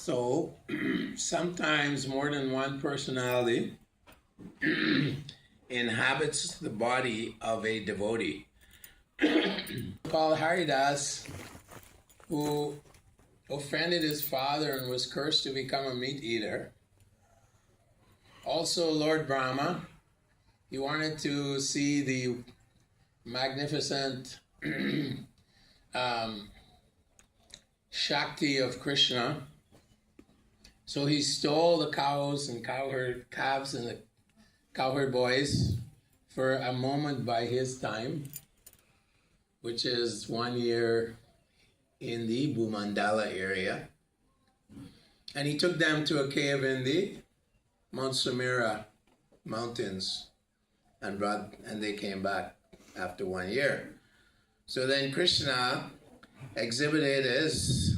So sometimes more than one personality inhabits the body of a devotee called Haridas, who offended his father and was cursed to become a meat eater. Also Lord Brahma, he wanted to see the magnificent Shakti of Krishna. So he stole the cows and calves and the cowherd boys for a moment by his time, which is 1 year in the Bhumandala area. And he took them to a cave in the Mount Sumera mountains and they came back after 1 year. So then Krishna exhibited his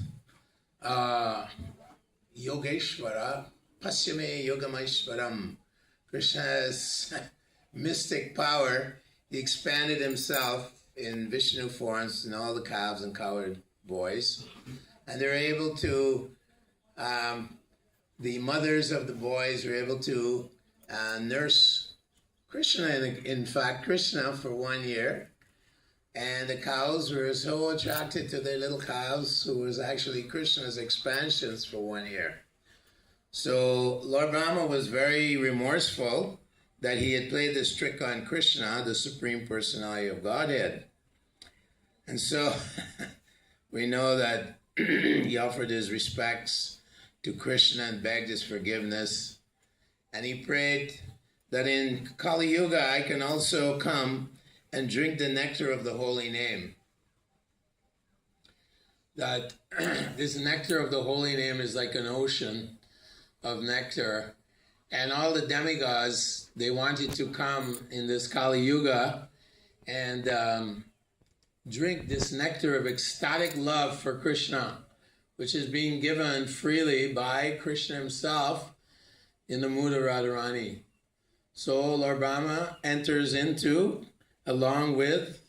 Yogeshwara, Pasyame Yogameshwaram. Krishna's mystic power. He expanded himself in Vishnu forms and all the calves and cowherd boys. And they were able to, the mothers of the boys were able to nurse Krishna, in fact, Krishna for 1 year. And the cows were so attracted to their little calves, who was actually Krishna's expansions for 1 year. So Lord Brahma was very remorseful that he had played this trick on Krishna, the Supreme Personality of Godhead. And so we know that he offered his respects to Krishna and begged his forgiveness. And he prayed that in Kali Yuga I can also come and drink the nectar of the holy name. That this nectar of the holy name is like an ocean of nectar. And all the demigods, they wanted to come in this Kali Yuga and drink this nectar of ecstatic love for Krishna, which is being given freely by Krishna himself in the mood of Radharani. So Lord Brahma enters into, along with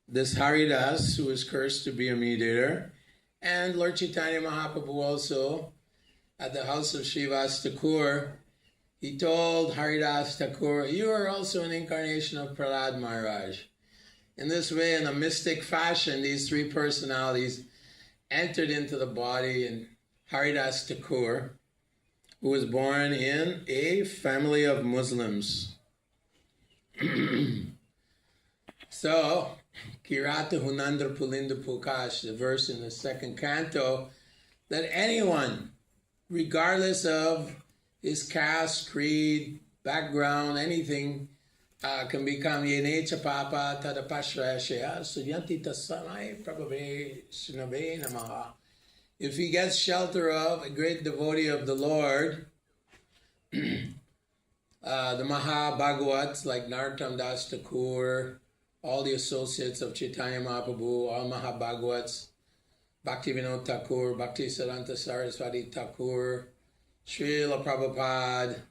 this Haridas, who is cursed to be a meat eater, and Lord Chaitanya Mahaprabhu also, at the house of Srivas Thakur, he told Haridas Thakur, you are also an incarnation of Prahlad Maharaj. In this way, in a mystic fashion, these three personalities entered into the body in Haridas Thakur, who was born in a family of Muslims. So, Kirata Hunandra Pulinda Pukash, the verse in the second canto, that anyone, regardless of his caste, creed, background, anything, can become Yenecha Papa Tadapashrashaya Sudyanti Tasamai Prabhave Sunave Namaha. If he gets shelter of a great devotee of the Lord, the Mahabhagavats like Narottam Das Thakur, all the associates of Chaitanya Mahaprabhu, all Mahabhagavats, Bhakti Vinod Thakur, Bhakti Siddhanta Saraswati Thakur, Srīla Prabhupada,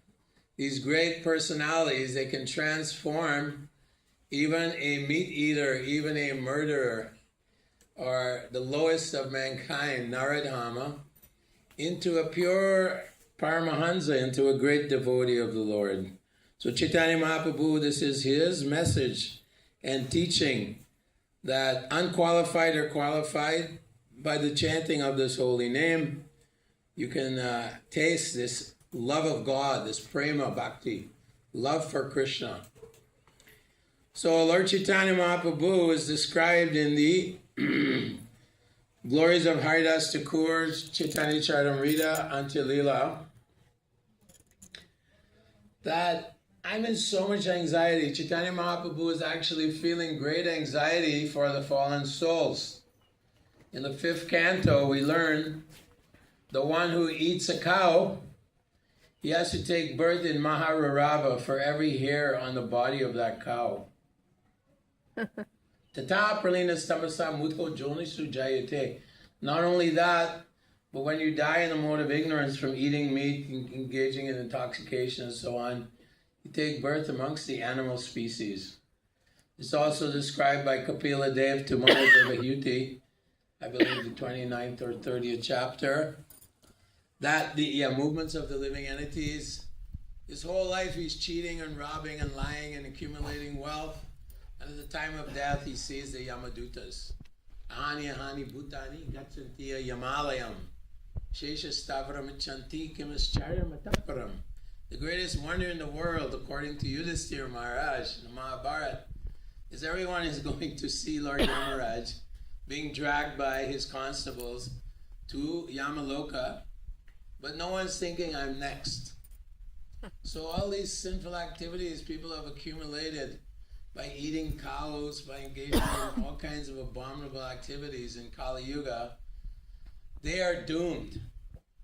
these great personalities, they can transform even a meat eater, even a murderer, or the lowest of mankind, Naradhama, into a pure Paramahansa, into a great devotee of the Lord. So Chaitanya Mahaprabhu, this is his message and teaching, that unqualified or qualified, by the chanting of this holy name, you can taste this love of God, this prema bhakti, love for Krishna. So Lord Chaitanya Mahaprabhu is described in the glories of Haridas Thakur's Chaitanya Charitamrita Antya-lila, that I'm in so much anxiety. Chaitanya Mahaprabhu is actually feeling great anxiety for the fallen souls. In the 5th canto, we learn the one who eats a cow, he has to take birth in Mahararava for every hair on the body of that cow. Tata pralinas tamasa mutho jonisu jayate. Not only that, but when you die in the mode of ignorance from eating meat, engaging in intoxication and so on, you take birth amongst the animal species. It's also described by Kapila Dev to Mahaprabhu, I believe the 29th or 30th chapter, that the movements of the living entities, his whole life he's cheating and robbing and lying and accumulating wealth. And at the time of death, he sees the Yamadutas. Ahani ahani bhutani gachantiya yamalayam. Shesha stavram chanti kimascharya mataparam. The greatest wonder in the world, according to Yudhisthira Maharaj in the Mahabharata, is everyone is going to see Lord Yamaraj being dragged by his constables to Yamaloka, but no one's thinking, I'm next. So all these sinful activities people have accumulated by eating cows, by engaging in all kinds of abominable activities in Kali Yuga, they are doomed.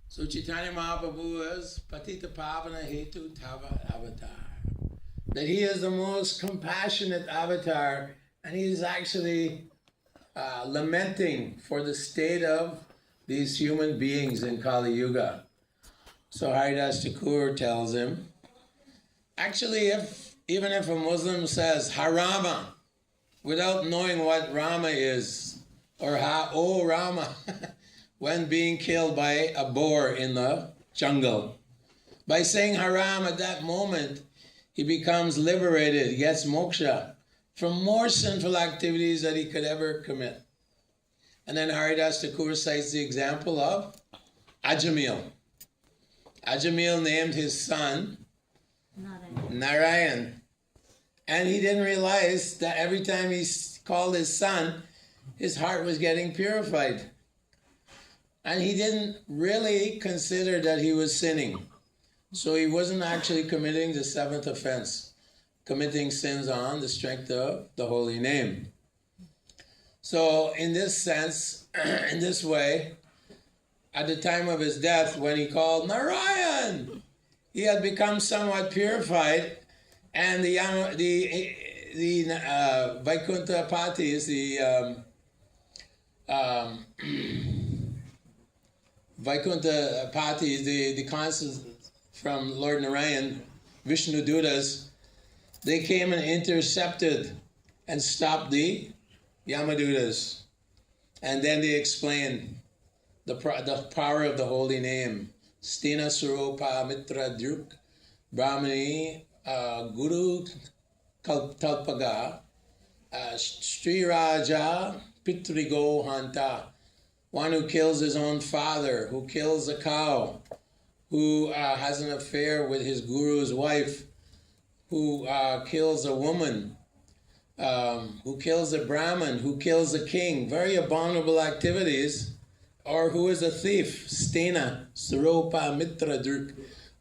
So Chaitanya Mahaprabhu is Patita Pavana Hetu Tava Avatar. That he is the most compassionate avatar, and he is actually lamenting for the state of these human beings in Kali Yuga. So Haridas Thakur tells him, actually, even if a Muslim says Harama, without knowing what Rama is, or O Rama, when being killed by a boar in the jungle, by saying Haram at that moment, he becomes liberated, he gets moksha from more sinful activities that he could ever commit. And then Haridas Thakur cites the example of Ajamil. Ajamil named his son Narayan. And he didn't realize that every time he called his son, his heart was getting purified. And he didn't really consider that he was sinning. So he wasn't actually committing the seventh offense, committing sins on the strength of the holy name. So in this sense, in this way, at the time of his death, when he called Narayan, he had become somewhat purified, and the Vaikuntha Patis, Vaikuntha Patis, the consuls from Lord Narayan, Vishnu Dutas, they came and intercepted and stopped the Yamadutas. And then they explained the power of the holy name. Stina Suropa Mitra Druk Brahmani Guru Talpaga Sri Raja Pitrigo Hanta. One who kills his own father, who kills a cow, who has an affair with his guru's wife, who kills a woman, who kills a Brahmin, who kills a king, very abominable activities, or who is a thief, Stena, Saropa, Mitra, Druk.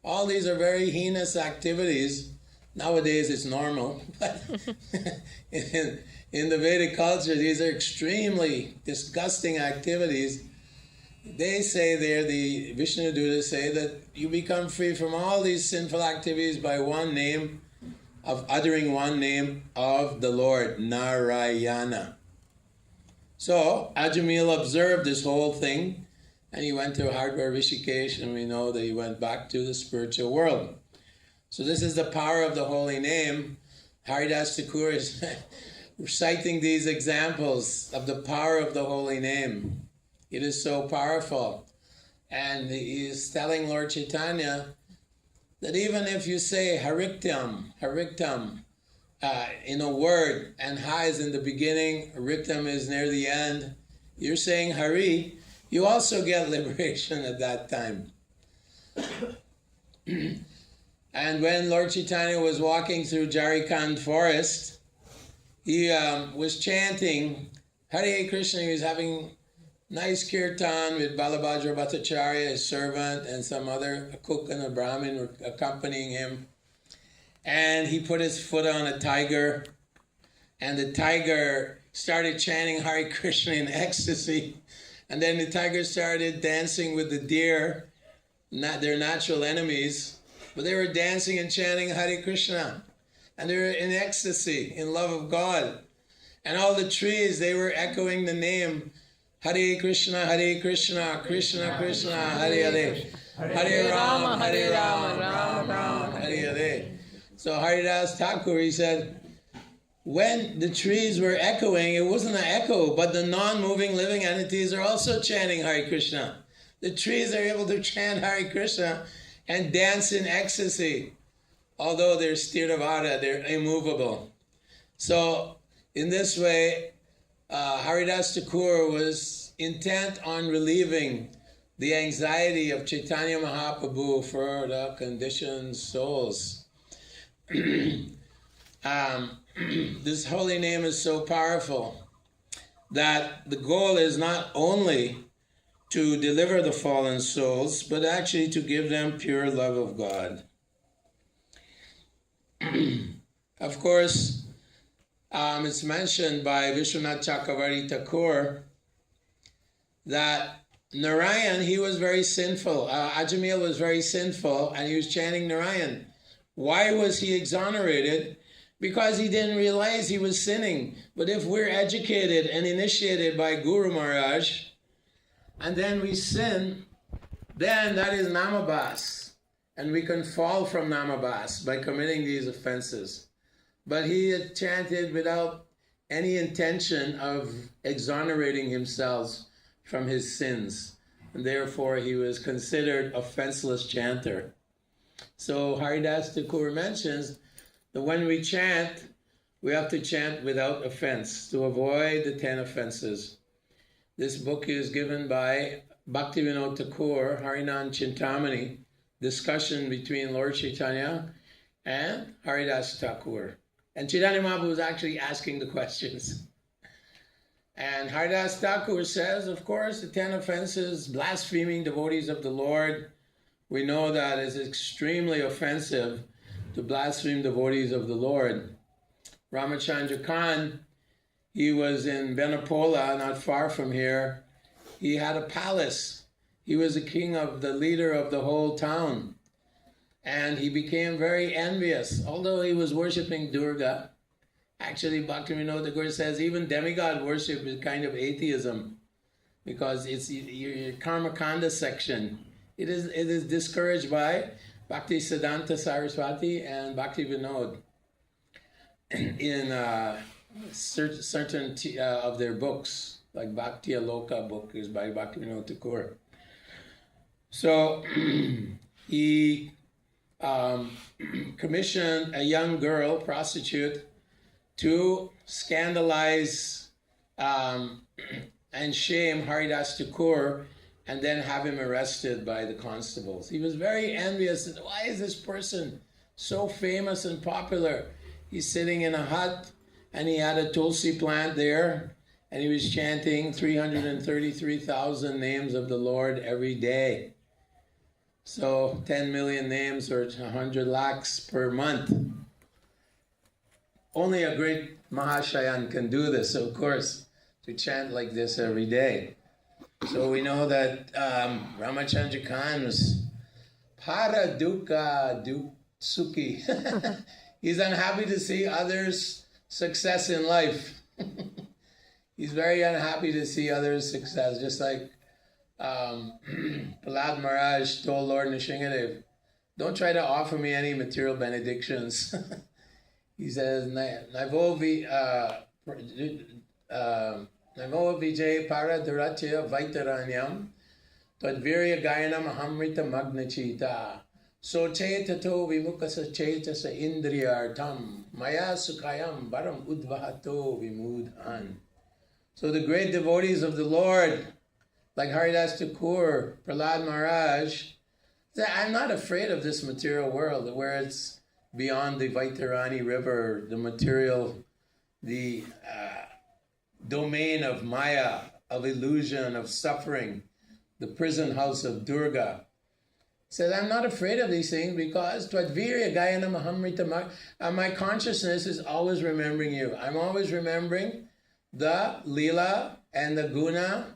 All these are very heinous activities. Nowadays it's normal, but in the Vedic culture, these are extremely disgusting activities. They say there, the Vishnu Dutas say that you become free from all these sinful activities by one name, of uttering one name of the Lord, Narayana. So Ajamil observed this whole thing, and he went to Hardwar Rishikesh, and we know that he went back to the spiritual world. So this is the power of the holy name. Haridas Thakur is reciting these examples of the power of the holy name. It is so powerful. And he is telling Lord Chaitanya that even if you say Hariktam, in a word, and Ha is in the beginning, Riktam is near the end, you're saying Hari, you also get liberation at that time. And when Lord Chaitanya was walking through Jharkhand forest, he was chanting Hare Krishna. He was having nice kirtan with Balabhadra Bhattacharya, his servant, and some other, a cook and a Brahmin were accompanying him. And he put his foot on a tiger, and the tiger started chanting Hare Krishna in ecstasy. And then the tiger started dancing with the deer, not their natural enemies, but they were dancing and chanting Hare Krishna. And they were in ecstasy, in love of God. And all the trees, they were echoing the name Hare Krishna, Krishna Krishna, Hare Hare. Hare Rama, Rama Rama, Hare Hare. So Haridas Thakur, he said, when the trees were echoing, it wasn't an echo, but the non-moving living entities are also chanting Hare Krishna. The trees are able to chant Hare Krishna and dance in ecstasy. Although they're sthirvada, they're immovable. So in this way, Haridas Thakur was intent on relieving the anxiety of Chaitanya Mahaprabhu for the conditioned souls. This holy name is so powerful that the goal is not only to deliver the fallen souls, but actually to give them pure love of God. Of course, it's mentioned by Vishwanath Chakravarti Thakur that Narayan, he was very sinful. Ajamil was very sinful, and he was chanting Narayan. Why was he exonerated? Because he didn't realize he was sinning. But if we're educated and initiated by Guru Maharaj, and then we sin, then that is namabhas. And we can fall from namabhas by committing these offenses. But he had chanted without any intention of exonerating himself from his sins. And therefore he was considered a offenseless chanter. So Haridas Thakur mentions that when we chant, we have to chant without offense to avoid the 10 offenses. This book is given by Bhaktivinoda Thakur, Harinam Chintamani, discussion between Lord Chaitanya and Haridas Thakur. And Chaitanya Mahaprabhu was actually asking the questions. And Haridas Thakur says, of course, the 10 offenses, blaspheming devotees of the Lord. We know that it's extremely offensive to blaspheme devotees of the Lord. Ramachandra Khan, he was in Benapola, not far from here. He had a palace. He was the king of the leader of the whole town. And he became very envious, although he was worshipping Durga. Actually, Bhaktivinoda Thakur says even demigod worship is kind of atheism, because it's your Karma Kanda section. It is discouraged by Bhakti Siddhanta Saraswati and Bhakti Vinod in certain of their books, like Bhakti Aloka book is by Bhakti Vinod Thakur. So he commissioned a young girl, prostitute, to scandalize and shame Haridas Thakur and then have him arrested by the constables. He was very envious. Why is this person so famous and popular? He's sitting in a hut and he had a tulsi plant there and he was chanting 333,000 names of the Lord every day. So 10 million names or 100 lakhs per month. Only a great Mahashayan can do this, of course, to chant like this every day. So we know that Ramachandra Khan was para dukkha sukhi. He's unhappy to see others' success in life. He's very unhappy to see others' success, just like Prahlad Maharaj told Lord Nrsingadev, don't try to offer me any material benedictions. He says, Naivo vijay para duratya vaitaranyam tadvirya gayanam ahamrita magnachita soche tato vimukasa chetasa indriyartam maya sukayam baram udvahato vimudhan. So the great devotees of the Lord, like Haridas Thakur, Prahlad Maharaj, say, I'm not afraid of this material world where it's beyond the Vaitarani river, the material, the domain of Maya, of illusion, of suffering, the prison house of Durga. He says, I'm not afraid of these things because Twadvirya Gayana Mahamrita, my consciousness is always remembering you. I'm always remembering the Leela and the Guna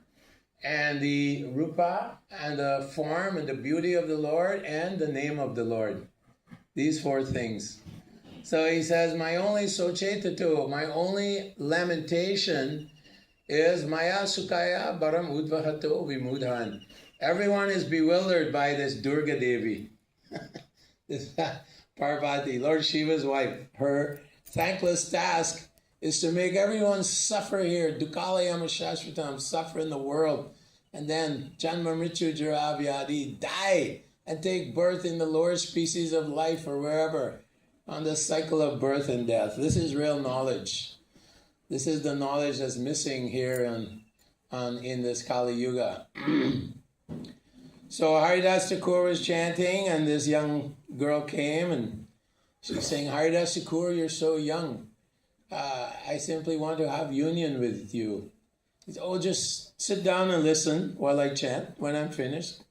and the Rupa and the form and the beauty of the Lord and the name of the Lord. These 4 things. So he says, my only sochetato, my only lamentation is Maya Sukaya Baram Udvahato Vimudhan. Everyone is bewildered by this Durga Devi. This Parvati, Lord Shiva's wife. Her thankless task is to make everyone suffer here. Dukkhalayama Shashvatam, suffer in the world. and then Janma Mrityu Jara Vyadi, die and take birth in the lower species of life or wherever, on the cycle of birth and death. This is real knowledge. This is the knowledge that's missing here in this Kali Yuga. So Haridas Thakur was chanting, and this young girl came, and she was saying, Haridas Thakur, you're so young. I simply want to have union with you. He said, oh, just sit down and listen while I chant. When I'm finished,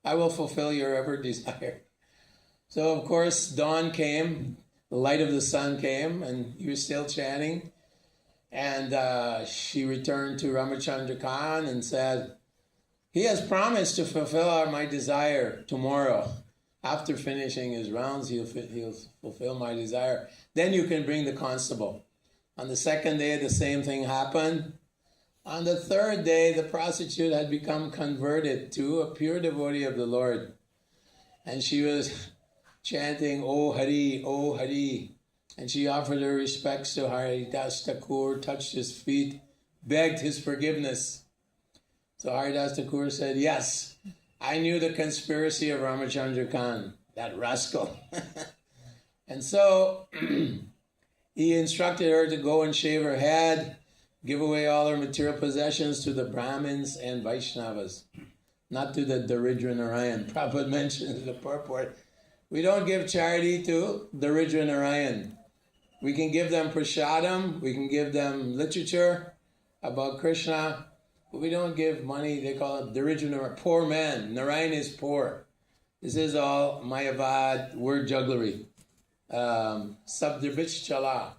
I will fulfill your every desire. So, of course, dawn came, the light of the sun came, and he was still chanting. And she returned to Ramachandra Khan and said, he has promised to fulfill my desire tomorrow. After finishing his rounds, he'll fulfill my desire. Then you can bring the constable. On the second day, the same thing happened. On the third day, the prostitute had become converted to a pure devotee of the Lord. And she was chanting, O Hare, O Hare. And she offered her respects to Haridas Thakur, touched his feet, begged his forgiveness. So Haridas Thakur said, yes, I knew the conspiracy of Ramachandra Khan, that rascal. And so he instructed her to go and shave her head, give away all her material possessions to the Brahmins and Vaishnavas, not to the Daridra Narayan. Prabhupada mentions in the purport, we don't give charity to Daridra Narayan. We can give them prasadam, we can give them literature about Krishna, but we don't give money. They call it Daridra Narayan, poor man. Narayan is poor. This is all Mayavad, word jugglery. Sabdrbich Chala.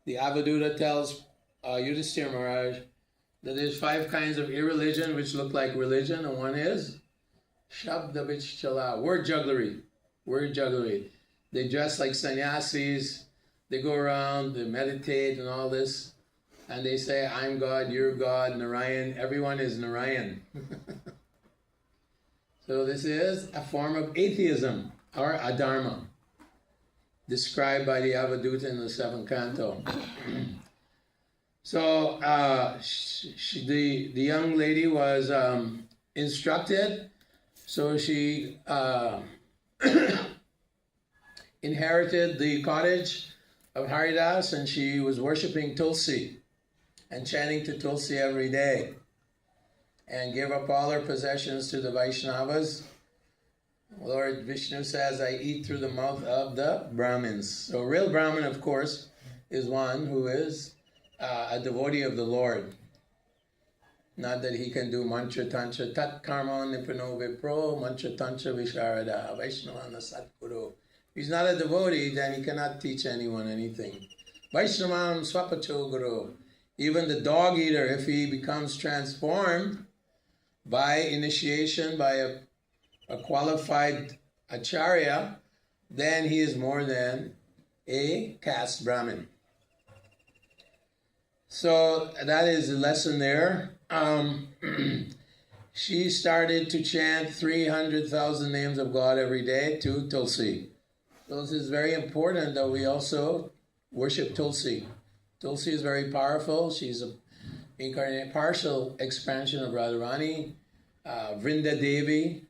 The Avaduta tells Yudhisthira Maharaj that there's 5 kinds of irreligion which look like religion, and one is Shabdabich Chala, word jugglery. Word jugglery. They dress like sannyasis, they go around, they meditate and all this, and they say, I'm God, you're God, Narayan, everyone is Narayan. So this is a form of atheism, or adharma, described by the Avaduta in the 7th canto. So the young lady was instructed, so she inherited the cottage of Haridas, and she was worshipping Tulsi and chanting to Tulsi every day, and gave up all her possessions to the Vaishnavas. Lord Vishnu says, I eat through the mouth of the Brahmins. So a real Brahmin, of course, is one who is a devotee of the Lord. Not that he can do mantra tantra tat karma nipano vipro mantra tantra visharada Vaishnavana satguru. If he's not a devotee, then he cannot teach anyone anything. Vaishnavam swapacho guru. Even the dog eater, if he becomes transformed by initiation, by a qualified acharya, then he is more than a caste Brahmin. So that is the lesson there. She started to chant 300,000 names of God every day to Tulsi. So this is very important that we also worship Tulsi. Tulsi is very powerful. She's an incarnate, partial expansion of Radharani, Vrinda Devi.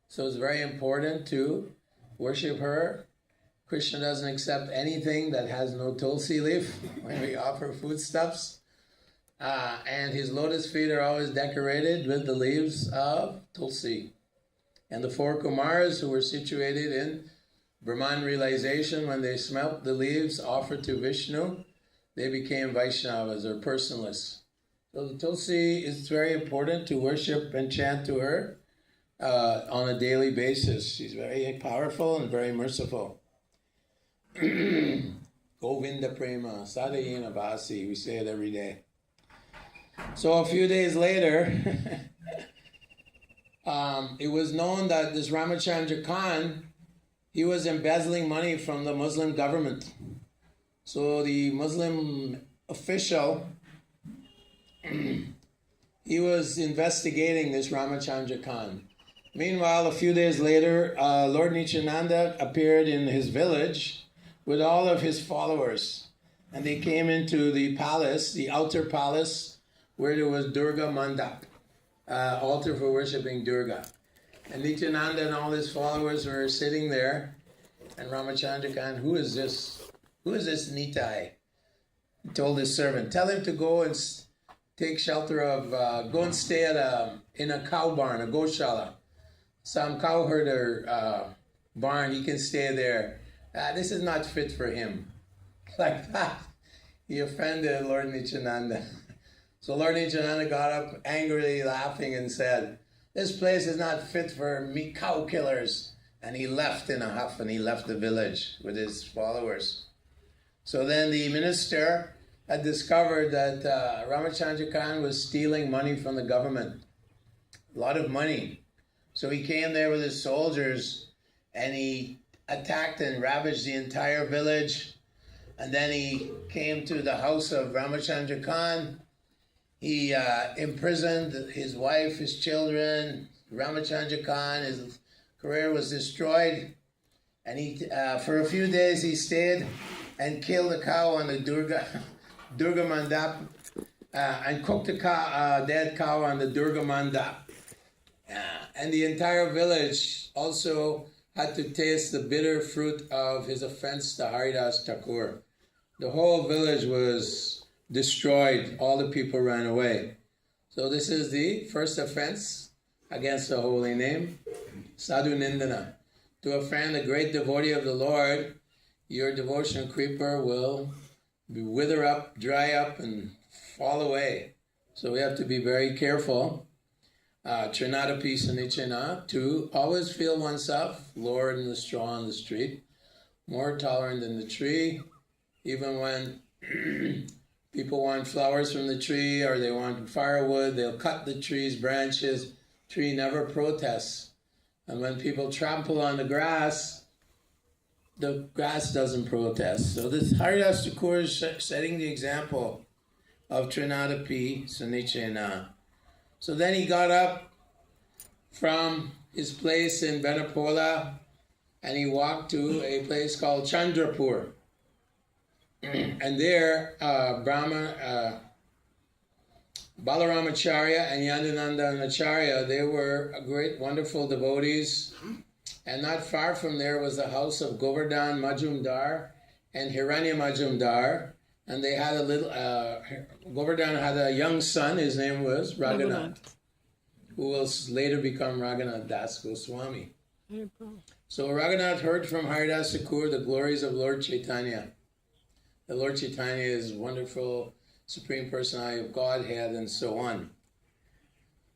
So it's very important to worship her. Krishna doesn't accept anything that has no Tulsi leaf when we offer foodstuffs. And his lotus feet are always decorated with the leaves of Tulsi. And the 4 Kumaras who were situated in Brahman realization, when they smelt the leaves offered to Vishnu, they became Vaishnavas or personalists. So the Tulsi is very important to worship and chant to her on a daily basis. She's very powerful and very merciful. Govinda Prema, Sadayena Vasi, we say it every day. So a few days later, it was known that this Ramachandra Khan, he was embezzling money from the Muslim government. So the Muslim official, he was investigating this Ramachandra Khan. Meanwhile, a few days later, Lord Nityananda appeared in his village with all of his followers. And they came into the palace, the outer palace, where there was Durga Mandap. altar for worshipping Durga. And Nityananda and all his followers were sitting there, and Ramachandra Khan, who is this Nitai? He told his servant, tell him to go and take shelter of, go and stay at in a cow barn, a goshala. Some cow herder barn, he can stay there. This is not fit for him. Like that, he offended Lord Nityananda. So Lord Nityananda got up angrily laughing and said, this place is not fit for me cow killers. And he left in a huff, and he left the village with his followers. So then the minister had discovered that Ramachandra Khan was stealing money from the government. A lot of money. So he came there with his soldiers, and he attacked and ravaged the entire village. And then he came to the house of Ramachandra Khan. He imprisoned his wife, his children. Ramachandra Khan, his career was destroyed. And he, for a few days he stayed and killed a cow on the Durga Mandap, and cooked a dead cow on the Durga Mandap. And the entire village also had to taste the bitter fruit of his offense to Haridas Thakur. The whole village was destroyed. All the people ran away. So this is the first offense against the holy name, Sadhu Nindana. To offend a great devotee of the Lord, your devotion creeper will wither up, dry up, and fall away. So we have to be very careful. Trinadapi Sanichana, to always feel oneself lower than the straw on the street, more tolerant than the tree. Even when people want flowers from the tree or they want firewood, they'll cut the tree's branches. Tree never protests. And when people trample on the grass doesn't protest. So this Haridas Thakur is setting the example of Trinadapi Sanichena. So then he got up from his place in Benapola and he walked to a place called Chandrapur. And there, Balaramacharya and Yandananda Acharya, they were great, wonderful devotees. And not far from there was the house of Govardhan Majumdar and Hiranya Majumdar. And they had a little, Govardhan had a young son, his name was Raghunath, who will later become Raghunath Das Goswami. So Raghunath heard from Haridas Thakur the glories of Lord Chaitanya. The Lord Chaitanya is wonderful, Supreme Personality of Godhead, and so on.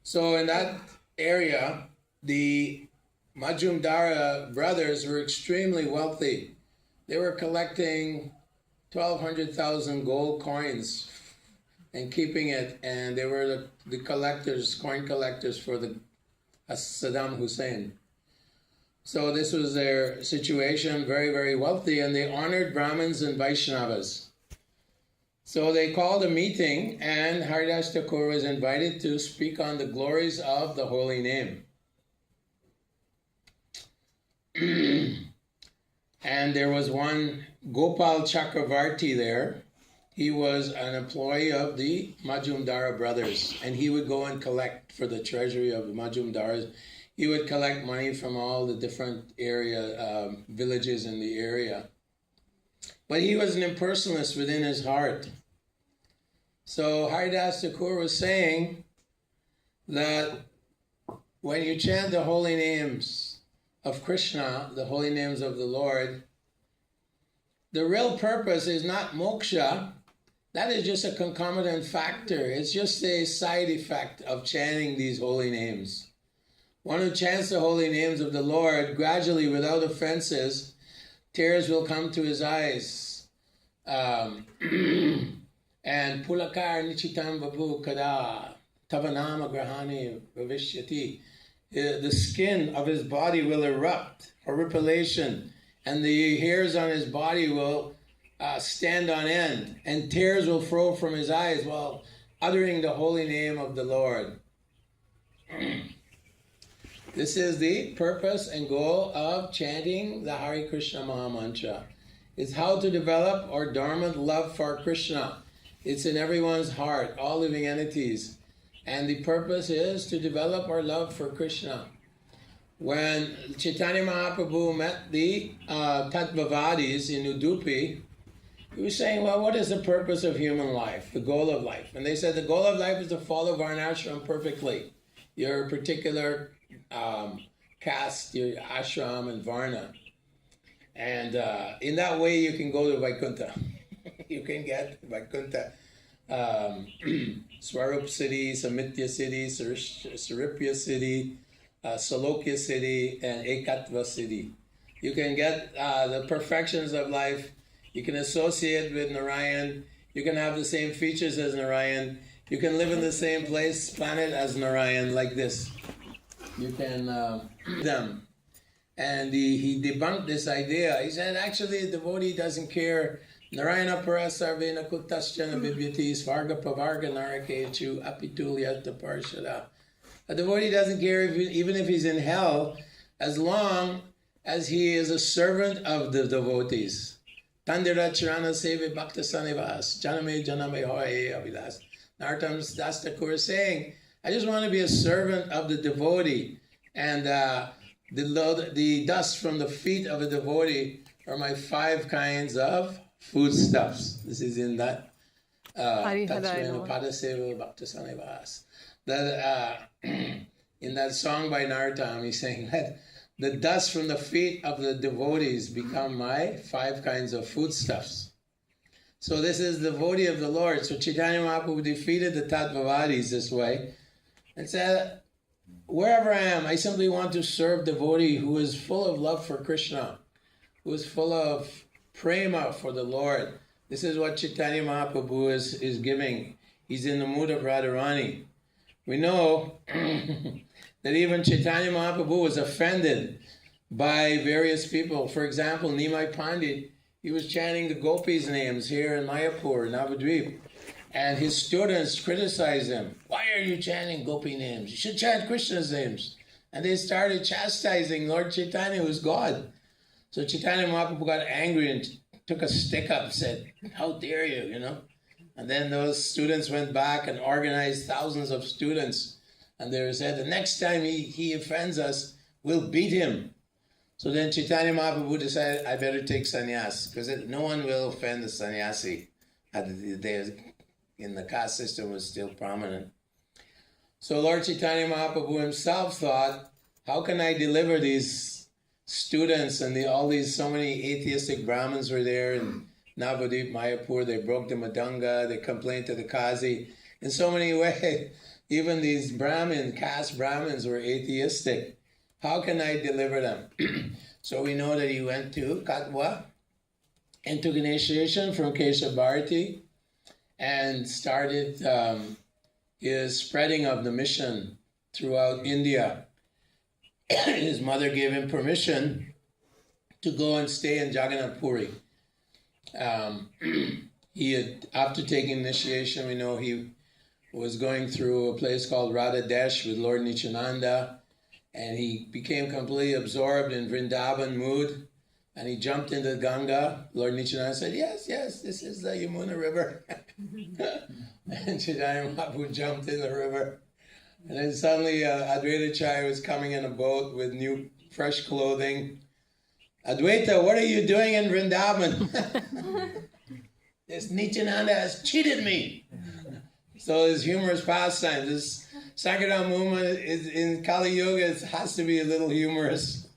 So in that area, the Majumdara brothers were extremely wealthy. They were collecting 1,200,000 gold coins and keeping it, and they were the collectors, coin collectors for the Saddam Hussein. So this was their situation, very, very wealthy, and they honored Brahmins and Vaishnavas. So they called a meeting, and Haridas Thakur was invited to speak on the glories of the holy name. And there was one Gopal Chakravarti there. He was an employee of the Majumdara brothers, and he would go and collect for the treasury of the Majumdaras. He would collect money from all the different villages in the area. But he was an impersonalist within his heart. So Haridas Thakur was saying that when you chant the holy names of Krishna, the holy names of the Lord, the real purpose is not moksha. That is just a concomitant factor. It's just a side effect of chanting these holy names. One who chants the holy names of the Lord, gradually, without offenses, tears will come to his eyes. And pulakar nichitam vabu kada tavanama grahani vavishyati. The skin of his body will erupt, horripilation, and the hairs on his body will stand on end, and tears will flow from his eyes while uttering the holy name of the Lord. This is the purpose and goal of chanting the Hare Krishna Maha Mantra. It's how to develop our dormant love for Krishna. It's in everyone's heart, all living entities. And the purpose is to develop our love for Krishna. When Chaitanya Mahaprabhu met the Tattvavadis in Udupi, he was saying, well, what is the purpose of human life, the goal of life? And they said the goal of life is to follow Varnashram perfectly. Your particular caste, your ashram and Varna. And in that way you can go to Vaikuntha. You can get Vaikuntha. Swarup city, Samitya city, Saripya city, Salokya city, and Ekatva city. You can get the perfections of life. You can associate with Narayan. You can have the same features as Narayan. You can live in the same planet as Narayan, like this. You can them. And he debunked this idea. He said, actually, a devotee doesn't care. Narayana parasarvena kutaschana bibyati svarga pavarga narakechu apitulyata parshada. A devotee doesn't care even if he's in hell, as long as he is a servant of the devotees. Tandira charana seve bhakta sanivas, janame janame hoye avilas. Nartam Das Thakur is saying, I just want to be a servant of the devotee, and the dust from the feet of a devotee are my 5 kinds of foodstuffs. This is in that in that song by Narottam, he's saying that the dust from the feet of the devotees become my 5 kinds of foodstuffs. So this is the devotee of the Lord. So Chaitanya Mahaprabhu defeated the Tattvavadis this way and said, wherever I am, I simply want to serve devotee who is full of love for Krishna, who is full of prema for the Lord. This is what Chaitanya Mahaprabhu is giving. He's in the mood of Radharani. We know that even Chaitanya Mahaprabhu was offended by various people. For example, Nimai Pandit, he was chanting the gopis' names here in Mayapur, Navadvip. And his students criticized him. Why are you chanting gopi names? You should chant Krishna's names. And they started chastising Lord Chaitanya, who's God. So Chaitanya Mahaprabhu got angry and took a stick up and said, how dare you, And then those students went back and organized thousands of students. And they said, the next time he offends us, we'll beat him. So then Chaitanya Mahaprabhu decided, I better take sannyas, because no one will offend the sannyasi. In the caste system was still prominent. So Lord Chaitanya Mahaprabhu himself thought, how can I deliver these students and so many atheistic Brahmins were there in Navadvip, Mayapur. They broke the Madanga, they complained to the Qazi. In so many ways, even these caste Brahmins were atheistic. How can I deliver them? So we know that he went to Katwa and took initiation from Kesha Bharati and started his spreading of the mission throughout India. His mother gave him permission to go and stay in Jagannath Puri. He had, after taking initiation, we know he was going through a place called Radha Desh with Lord Nityananda, and he became completely absorbed in Vrindavan mood, and he jumped into Ganga. Lord Nityananda said, yes, this is the Yamuna River. And Chaitanya Mahaprabhu jumped in the river. And then suddenly Advaita Acharya was coming in a boat with new, fresh clothing. Advaita, what are you doing in Vrindavan? This Nityananda has cheated me. So his humorous pastime, this Sankirtan movement is in Kali Yuga, it has to be a little humorous.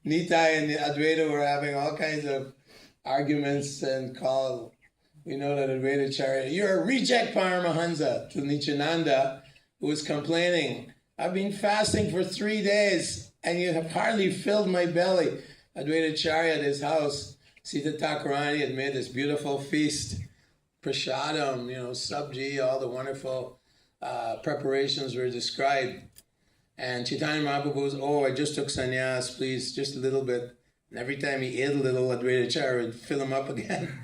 Nitai and Advaita were having all kinds of arguments and we know that Advaita Acharya, you're a reject Paramahansa, to Nityananda, who was complaining, I've been fasting for 3 days and you have hardly filled my belly. Advaita Acharya at his house, Sita Thakurani had made this beautiful feast, prasadam, sabji, all the wonderful preparations were described. And Chaitanya Mahaprabhu was, I just took sannyas, please, just a little bit. And every time he ate a little, Advaita Acharya would fill him up again.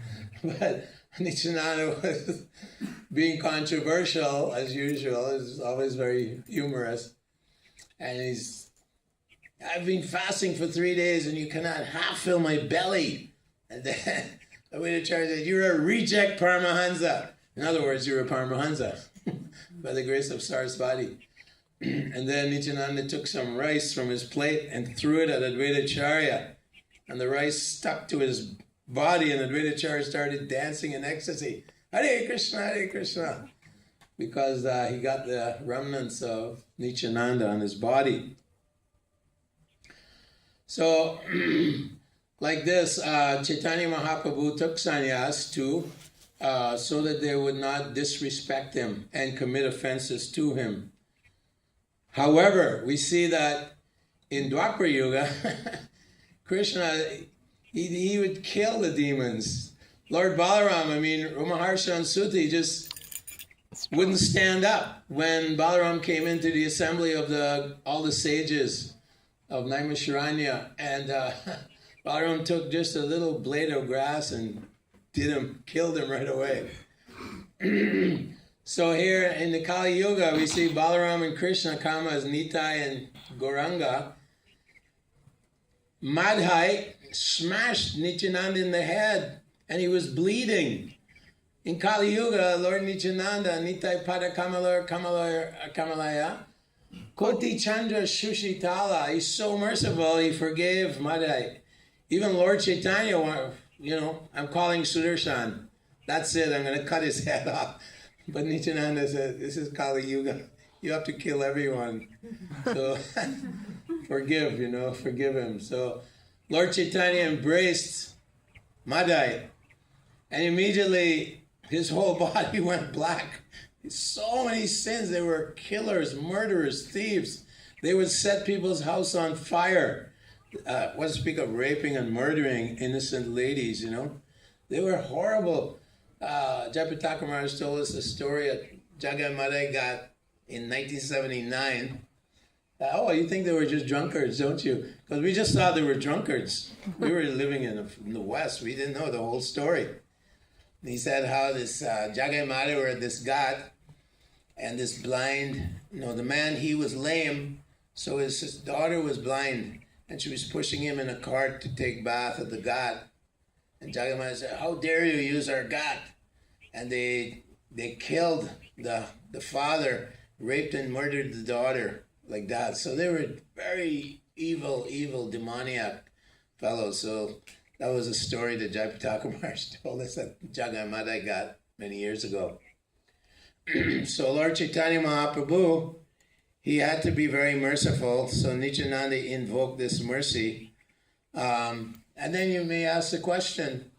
But Nityananda was being controversial, as usual. It was always very humorous. And I've been fasting for 3 days and you cannot half fill my belly. And then Advaita Acharya said, you're a reject Paramahansa. In other words, you're a Paramahansa. by the grace of Saraswati. And then Nityananda took some rice from his plate and threw it at Advaitacharya. And the rice stuck to his body, and Advaitacharya started dancing in ecstasy. Hare Krishna, because he got the remnants of Nityananda on his body. So, like this, Chaitanya Mahaprabhu took sannyas too, so that they would not disrespect him and commit offenses to him. However, we see that in Dwapara Yuga, Krishna, he would kill the demons. Lord Balaram, Ramaharsha and Suti just wouldn't stand up when Balaram came into the assembly of all the sages of Naimisharanya, and Balaram took just a little blade of grass and killed him right away. So here in the Kali Yuga, we see Balaram and Krishna come as Nitai and Gauranga. Madhai smashed Nityananda in the head, and he was bleeding. In Kali Yuga, Lord Nityananda, Nitai Pada Kamalaya, Koti Chandra Shushitala, he's so merciful, he forgave Madhai. Even Lord Chaitanya, I'm calling Sudarshan. That's it, I'm going to cut his head off. But Nityananda said, this is Kali Yuga. You have to kill everyone. So forgive him. So Lord Chaitanya embraced Madhai. And immediately his whole body went black. So many sins. They were killers, murderers, thieves. They would set people's house on fire. What to speak of raping and murdering innocent ladies, They were horrible. Jayapataka Maharaj told us a story that Jagai Madai got in 1979. You think they were just drunkards, don't you? Because we just thought they were drunkards. We were living in the West. We didn't know the whole story. And he said how this Jagai Madai were at this ghat, and this blind, the man, he was lame, so his daughter was blind, and she was pushing him in a cart to take bath at the ghat. And Jagai Madai said, how dare you use our ghat? And they killed the father, raped and murdered the daughter like that. So they were very evil, demoniac fellows. So that was a story that Jayapataka Maharaj told us that Jagai Madai got many years ago. So Lord Chaitanya Mahaprabhu, he had to be very merciful. So Nityananda invoked this mercy. And then you may ask the question,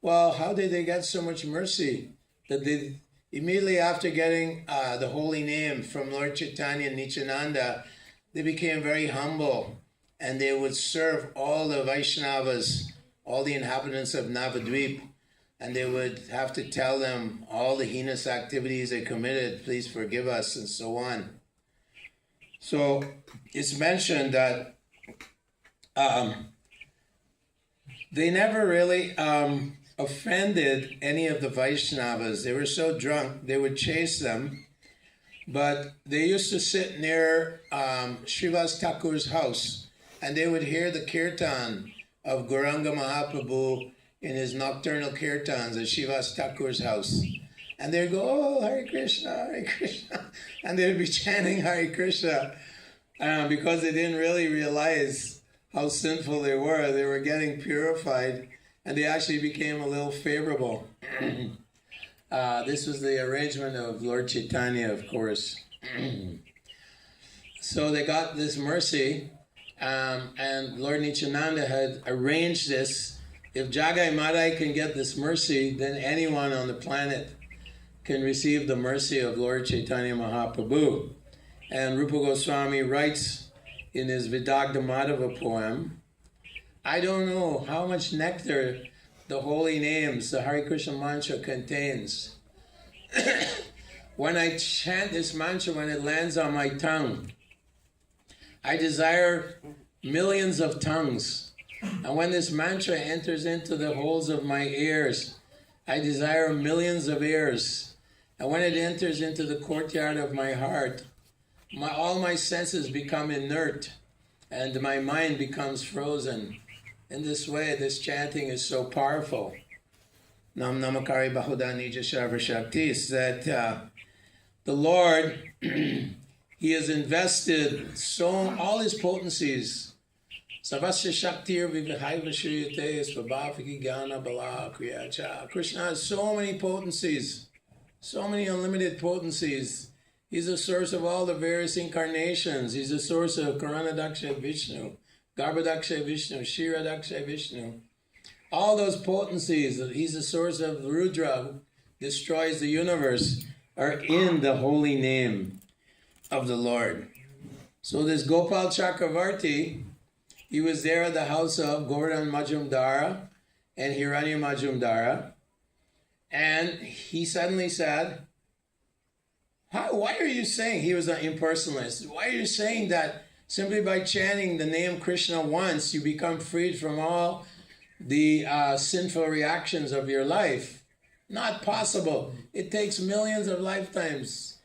well, how did they get so much mercy? That they, immediately after getting the holy name from Lord Chaitanya and Nityananda, they became very humble, and they would serve all the Vaishnavas, all the inhabitants of Navadvip, and they would have to tell them all the heinous activities they committed, please forgive us, and so on. So it's mentioned that they never really offended any of the Vaishnavas. They were so drunk, they would chase them. But they used to sit near Srivas Thakur's house, and they would hear the kirtan of Gauranga Mahaprabhu in his nocturnal kirtans at Srivas Thakur's house. And they'd go, oh, Hare Krishna, and they'd be chanting Hare Krishna because they didn't really realize how sinful they were. They were getting purified, and they actually became a little favorable. This was the arrangement of Lord Chaitanya, of course. So they got this mercy, and Lord Nityananda had arranged this. If Jagai Madai can get this mercy, then anyone on the planet can receive the mercy of Lord Chaitanya Mahaprabhu. And Rupa Goswami writes in his Vidagdha Madhava poem, I don't know how much nectar the holy names, the Hare Krishna mantra contains. When I chant this mantra, when it lands on my tongue, I desire millions of tongues. And when this mantra enters into the holes of my ears, I desire millions of ears. And when it enters into the courtyard of my heart, all my senses become inert, and my mind becomes frozen. In this way, this chanting is so powerful. Nam Namakari Bahudani Jasharva Shakti, that the Lord, He has invested all His potencies. Krishna has so many potencies, so many unlimited potencies. He's the source of all the various incarnations. He's the source of Karanadaksha Vishnu, Garbhadaksha Vishnu, Shiradaksha Vishnu. All those potencies, He's the source of Rudra, who destroys the universe, are in the holy name of the Lord. So this Gopal Chakravarti, he was there at the house of Govardhan Majumdara and Hiranya Majumdara, and he suddenly said, why are you saying, he was an impersonalist, why are you saying that simply by chanting the name Krishna once, you become freed from all the sinful reactions of your life? Not possible. It takes millions of lifetimes.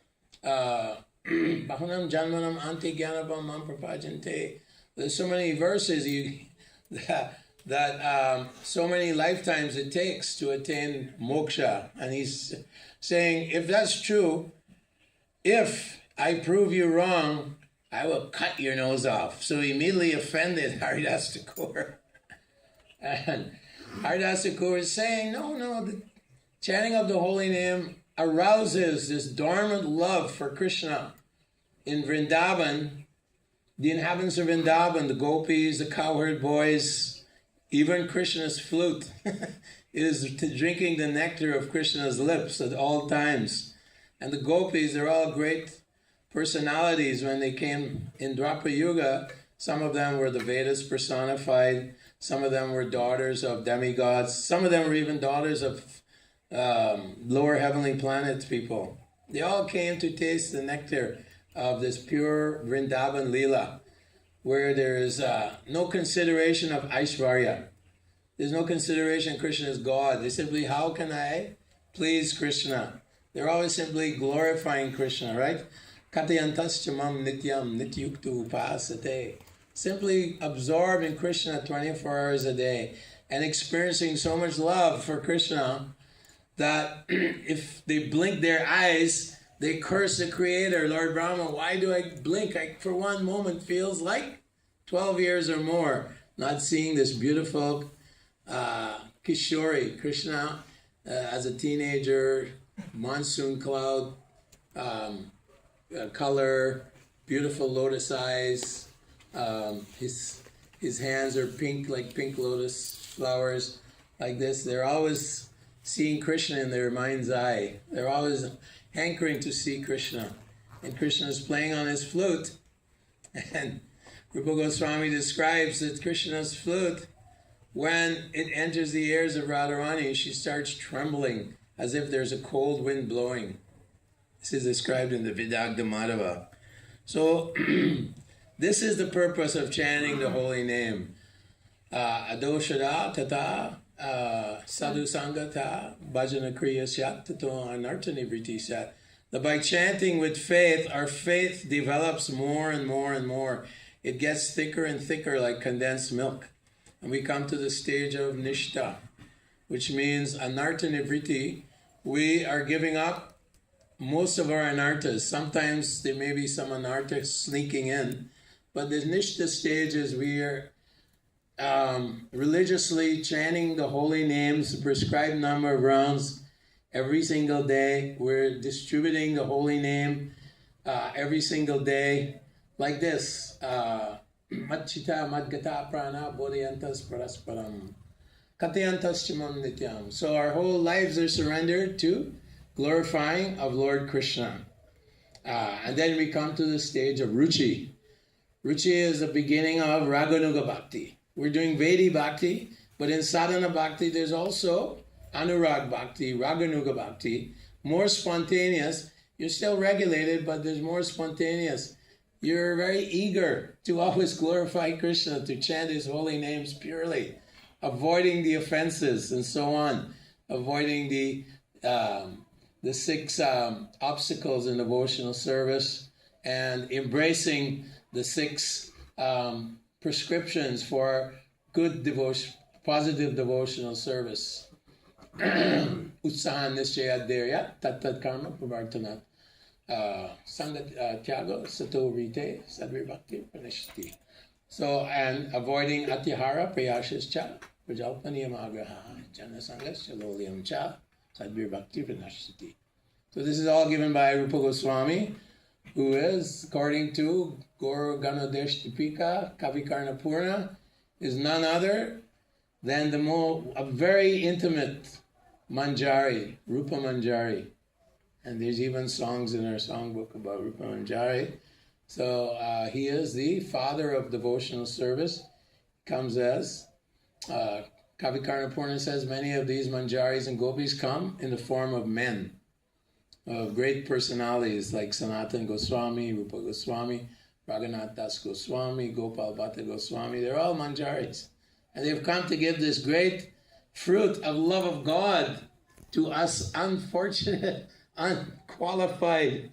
Bahunam janmanam anti jnanabam mam prapajante. There's so many verses that so many lifetimes it takes to attain moksha. And he's saying, if that's true, if I prove you wrong, I will cut your nose off. So he immediately offended Haridas Thakur. And Haridas Thakur is saying, no, the chanting of the holy name arouses this dormant love for Krishna. In Vrindavan, the inhabitants of Vrindavan, the gopis, the cowherd boys, even Krishna's flute is drinking the nectar of Krishna's lips at all times. And the gopis, they're all great personalities. When they came in Dwapara Yuga, some of them were the Vedas personified, some of them were daughters of demigods, some of them were even daughters of lower heavenly planet people. They all came to taste the nectar of this pure Vrindavan Leela, where there is no consideration of Aishvarya. There's no consideration Krishna is God. They simply, how can I please Krishna? They're always simply glorifying Krishna, right? Katayantaschamam nityam nityuktu upasate. Simply absorbed in Krishna 24 hours a day and experiencing so much love for Krishna that if they blink their eyes, they curse the Creator. Lord Brahma, why do I blink? For one moment feels like 12 years or more not seeing this beautiful Kishori, Krishna as a teenager, monsoon cloud color, beautiful lotus eyes. His hands are pink, like pink lotus flowers, like this. They're always seeing Krishna in their mind's eye. They're always hankering to see Krishna. And Krishna is playing on his flute. And Rupa Goswami describes that Krishna's flute, when it enters the ears of Radharani, she starts trembling as if there's a cold wind blowing. This is described in the Vidagdha Madhava. So, this is the purpose of chanting the holy name. Adoshada tata sadhu sangata bhajana kriya syat tato anartha nivriti sat. That by chanting with faith, our faith develops more and more and more. It gets thicker and thicker like condensed milk. And we come to the stage of nishta, which means anartha nivriti. We are giving up most of our anarthas. Sometimes there may be some anarthas sneaking in. But the nishta stage is we are religiously chanting the holy names, the prescribed number of rounds every single day. We're distributing the holy name every single day, like this. Madchita madgata prana bodhyantas parasparam katayantas chimam nityam. So our whole lives are surrendered to glorifying of Lord Krishna. And then we come to the stage of ruchi. Ruchi is the beginning of Raganuga Bhakti. We're doing Vedi Bhakti, but in Sadhana Bhakti there's also Anurag Bhakti, Raganuga Bhakti, more spontaneous. You're still regulated, but there's more spontaneous. You're very eager to always glorify Krishna, to chant his holy names purely, avoiding the offenses and so on, avoiding the 6 obstacles in devotional service, and embracing the 6 prescriptions for good devotion, positive devotional service. Utsahan nisyayadhirya tattad karma pravartanat. Sangha Tyaga Sato Rite Sadhvi Bhakti Pranishti. So, and avoiding Atihara Prayashas Cha Prajalpaniyam Agraha Jana Sangas Chaloliam Cha Sadhvi Bhakti Pranishti. So this is all given by Rupa Goswami, who is, according to Gaura Ganodesh Tipika Kavikarna Purna, is none other than a very intimate Manjari, Rupa Manjari. And there's even songs in our songbook about Rupa Manjari. So he is the father of devotional service. Comes as, Kavikarna Purna says, many of these Manjaris and Gopis come in the form of men, of great personalities like Sanatana Goswami, Rupa Goswami, Raghunath Das Goswami, Gopal Bhatta Goswami. They're all Manjaris. And they've come to give this great fruit of love of God to us unfortunate, unqualified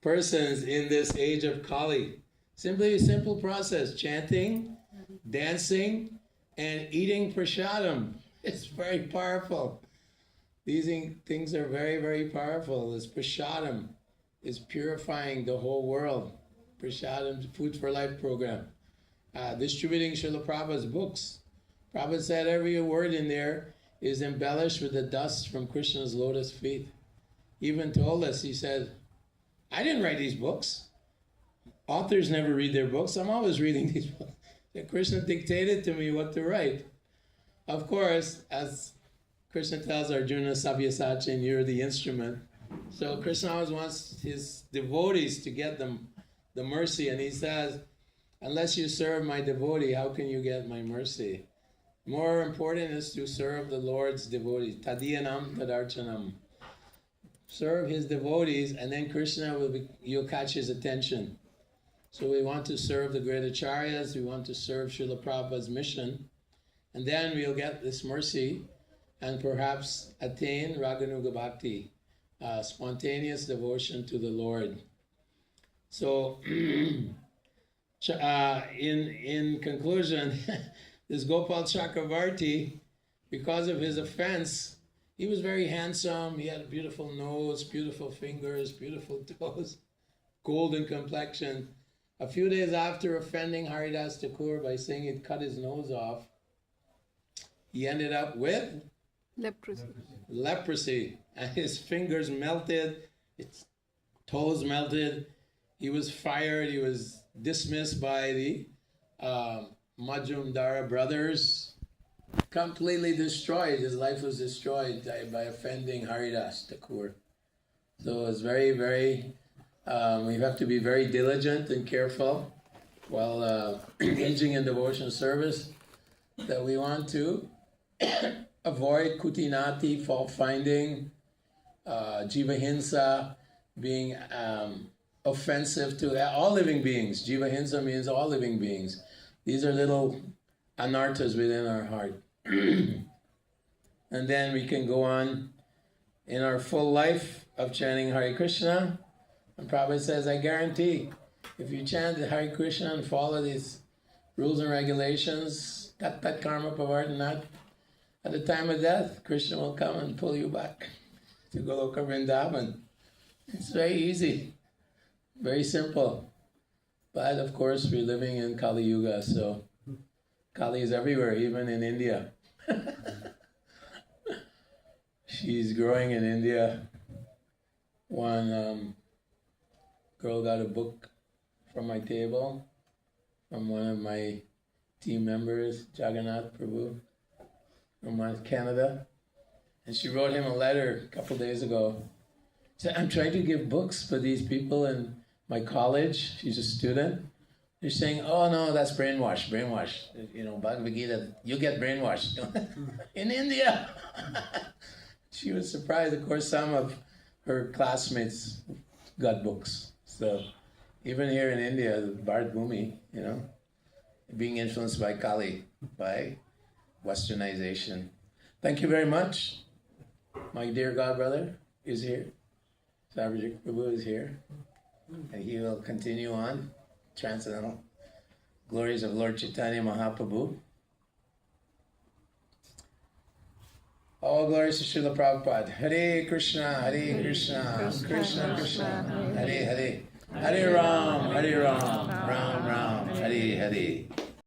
persons in this age of Kali. Simply a simple process: chanting, dancing, and eating prasadam. It's very powerful. These things are very, very powerful. This prasadam is purifying the whole world. Prasadam, Food for Life program. Distributing Srila Prabhupada's books. Prabhupada said every word in there is embellished with the dust from Krishna's lotus feet. He even told us, he said, I didn't write these books. Authors never read their books. I'm always reading these books. Krishna dictated to me what to write. Of course, as Krishna tells Arjuna, Savyasachin, you're the instrument. So Krishna always wants his devotees to get them the mercy. And he says, unless you serve my devotee, how can you get my mercy? More important is to serve the Lord's devotees. Tadiyanam tadarchanam. Serve his devotees, and then Krishna you'll catch his attention. So we want to serve the great acharyas, we want to serve Srila Prabhupada's mission, and then we'll get this mercy and perhaps attain Raganuga Bhakti, spontaneous devotion to the Lord. So, in conclusion, this Gopal Chakravarti, because of his offense, he was very handsome. He had a beautiful nose, beautiful fingers, beautiful toes, golden complexion. A few days after offending Haridas Thakur by saying he'd cut his nose off, he ended up with leprosy. And his fingers melted, his toes melted. He was fired. He was dismissed by the Majumdara brothers. Completely destroyed. His life was destroyed by offending Haridas Thakur. So it's very, very, we have to be very diligent and careful while engaging in devotional service, that we want to avoid kutinati, fault finding, jivahinsa, being offensive to all living beings. Jivahinsa means all living beings. These are little anarthas within our heart. And then we can go on in our full life of chanting Hare Krishna. And Prabhupada says, I guarantee, if you chant Hare Krishna and follow these rules and regulations, tat karma pavartanat, at the time of death, Krishna will come and pull you back to Goloka Vrindavan. It's very easy, very simple. But of course, we're living in Kali Yuga, so Kali is everywhere, even in India. She's growing in India. One girl got a book from my table from one of my team members, Jagannath Prabhu, from Canada. And she wrote him a letter a couple days ago. She said, I'm trying to give books for these people in my college. She's a student. They're saying, oh no, that's brainwash. You know, Bhagavad-Gita, you get brainwashed. In India. She was surprised. Of course, some of her classmates got books. So even here in India, Bharat Bhumi, you know, being influenced by Kali, by westernization. Thank you very much. My dear godbrother is here. Sarvajik Prabhu is here. And he will continue on. Transcendental glories of Lord Chaitanya Mahaprabhu. All glories to Srīla Prabhupada. Hare Krishna, Krishna Krishna, Hare Hare. Hare Ram, Ram Ram, Hare Hare.